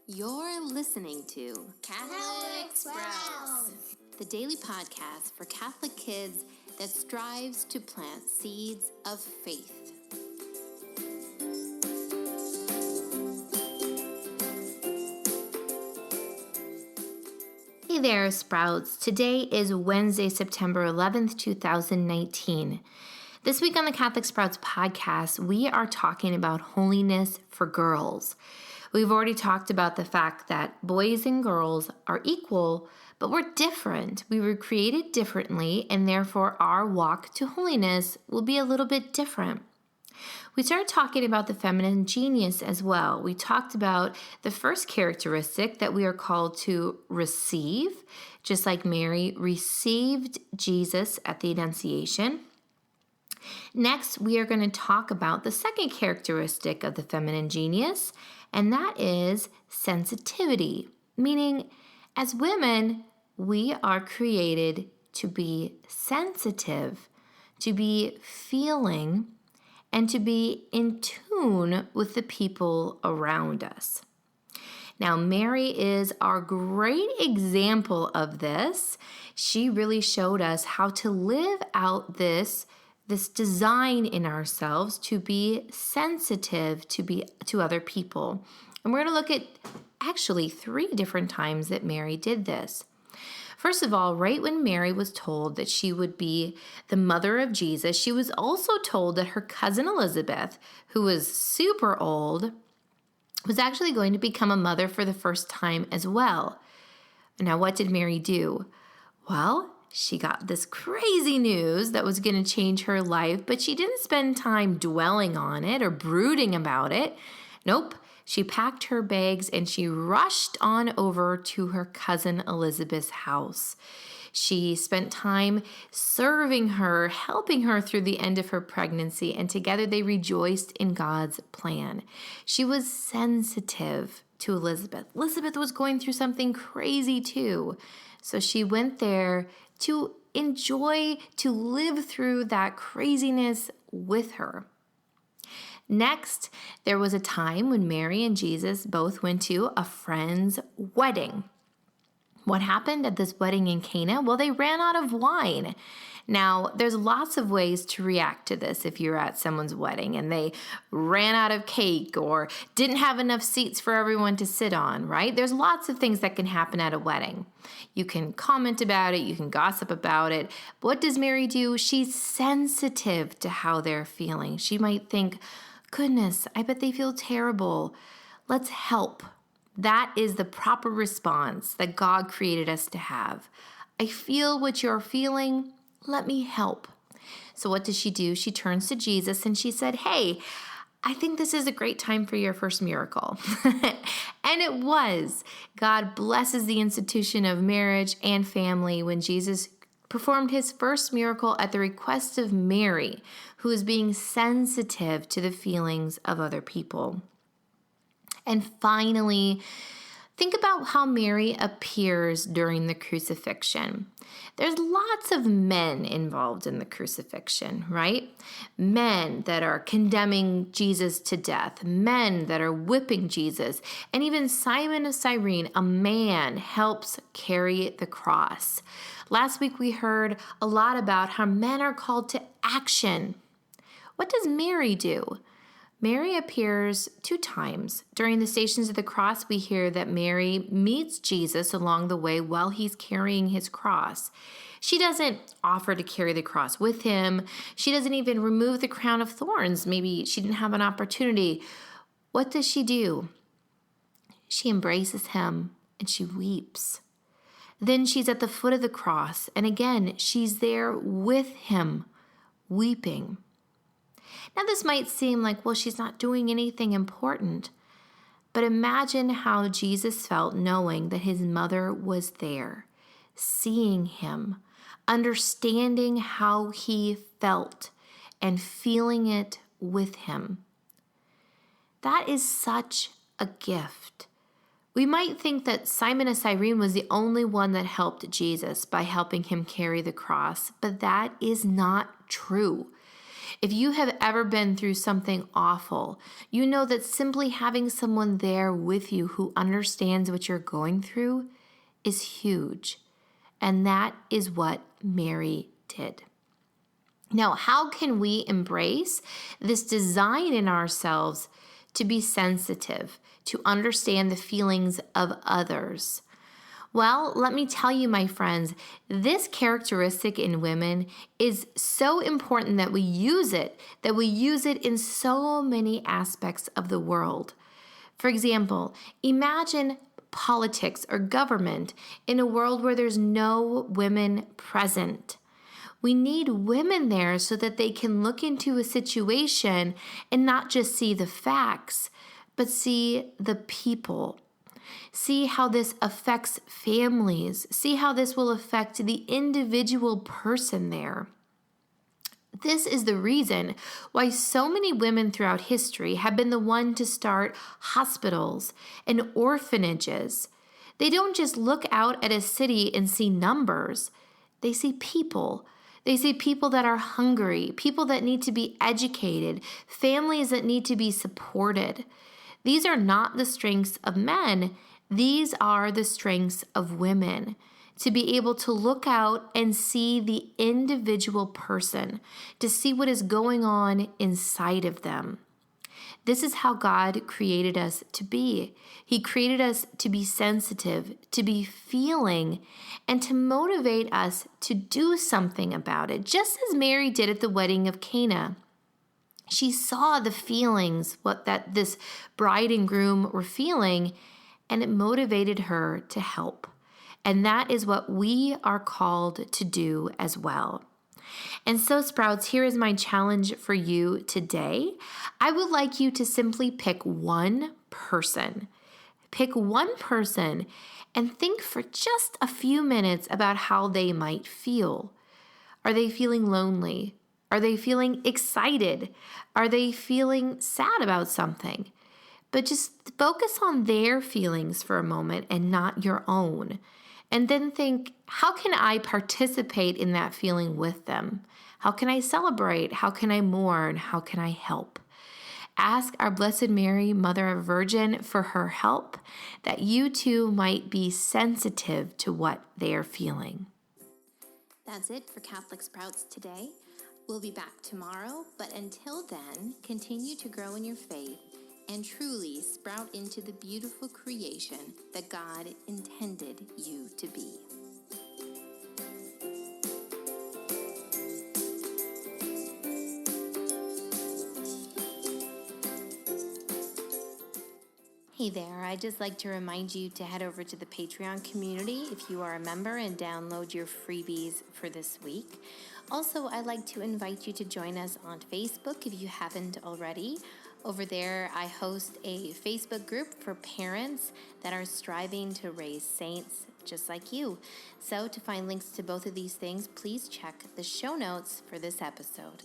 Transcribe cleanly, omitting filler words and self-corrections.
You're listening to Catholic Sprouts, the daily podcast for Catholic kids that strives to plant seeds of faith. Hey there, Sprouts. Today is Wednesday, September 11th, 2019. This week on the Catholic Sprouts podcast, we are talking about holiness for girls. We've already talked about the fact that boys and girls are equal, but we're different. We were created differently, and therefore our walk to holiness will be a little bit different. We started talking about the feminine genius as well. We talked about the first characteristic that we are called to receive, just like Mary received Jesus at the Annunciation. Next, we are going to talk about the second characteristic of the feminine genius, and that is sensitivity, meaning as women, we are created to be sensitive, to be feeling, and to be in tune with the people around us. Now, Mary is our great example of this. She really showed us how to live out this design in ourselves to be sensitive to other people. And we're going to look at actually 3 different times that Mary did this. First of all, right when Mary was told that she would be the mother of Jesus, she was also told that her cousin Elizabeth, who was super old, was actually going to become a mother for the first time as well. Now, what did Mary do? Well, she got this crazy news that was going to change her life, but she didn't spend time dwelling on it or brooding about it. Nope. She packed her bags and she rushed on over to her cousin Elizabeth's house. She spent time serving her, helping her through the end of her pregnancy, and together they rejoiced in God's plan. She was sensitive to Elizabeth. Elizabeth was going through something crazy too. So she went there to enjoy, to live through that craziness with her. Next, there was a time when Mary and Jesus both went to a friend's wedding. What happened at this wedding in Cana? Well, they ran out of wine. Now, there's lots of ways to react to this if you're at someone's wedding and they ran out of cake or didn't have enough seats for everyone to sit on, right? There's lots of things that can happen at a wedding. You can comment about it, you can gossip about it. But what does Mary do? She's sensitive to how they're feeling. She might think, goodness, I bet they feel terrible. Let's help. That is the proper response that God created us to have. I feel what you're feeling. Let me help. So what does she do? She turns to Jesus and she said, hey, I think this is a great time for your first miracle. And it was. God blesses the institution of marriage and family when Jesus performed his first miracle at the request of Mary, who is being sensitive to the feelings of other people. And finally, think about how Mary appears during the crucifixion. There's lots of men involved in the crucifixion, right? Men that are condemning Jesus to death, men that are whipping Jesus, and even Simon of Cyrene, a man, helps carry the cross. Last week we heard a lot about how men are called to action. What does Mary do? Mary appears 2 times. During the Stations of the Cross, we hear that Mary meets Jesus along the way while he's carrying his cross. She doesn't offer to carry the cross with him. She doesn't even remove the crown of thorns. Maybe she didn't have an opportunity. What does she do? She embraces him and she weeps. Then she's at the foot of the cross, and again, she's there with him, weeping. Now, this might seem like, well, she's not doing anything important. But imagine how Jesus felt knowing that his mother was there, seeing him, understanding how he felt, and feeling it with him. That is such a gift. We might think that Simon of Cyrene was the only one that helped Jesus by helping him carry the cross, but that is not true. If you have ever been through something awful, you know that simply having someone there with you who understands what you're going through is huge. And that is what Mary did. Now, how can we embrace this design in ourselves to be sensitive, to understand the feelings of others? Well, let me tell you, my friends, this characteristic in women is so important that we use it in so many aspects of the world. For example, imagine politics or government in a world where there's no women present. We need women there so that they can look into a situation and not just see the facts, but see the people. See how this affects families. See how this will affect the individual person there. This is the reason why so many women throughout history have been the one to start hospitals and orphanages. They don't just look out at a city and see numbers. They see people. They see people that are hungry, people that need to be educated, families that need to be supported. These are not the strengths of men. These are the strengths of women, to be able to look out and see the individual person, to see what is going on inside of them. This is how God created us to be. He created us to be sensitive, to be feeling, and to motivate us to do something about it, just as Mary did at the wedding of Cana. She saw the feelings, what that this bride and groom were feeling, and it motivated her to help. And that is what we are called to do as well. And so, Sprouts, here is my challenge for you today. I would like you to simply pick one person. Pick one person and think for just a few minutes about how they might feel. Are they feeling lonely? Are they feeling excited? Are they feeling sad about something? But just focus on their feelings for a moment and not your own. And then think, how can I participate in that feeling with them? How can I celebrate? How can I mourn? How can I help? Ask our Blessed Mary, Mother of Virgin, for her help, that you too might be sensitive to what they are feeling. That's it for Catholic Sprouts today. We'll be back tomorrow, but until then, continue to grow in your faith and truly sprout into the beautiful creation that God intended you to be. Hey there, I'd just like to remind you to head over to the Patreon community if you are a member and download your freebies for this week. Also, I'd like to invite you to join us on Facebook if you haven't already. Over there, I host a Facebook group for parents that are striving to raise saints just like you. So to find links to both of these things, please check the show notes for this episode.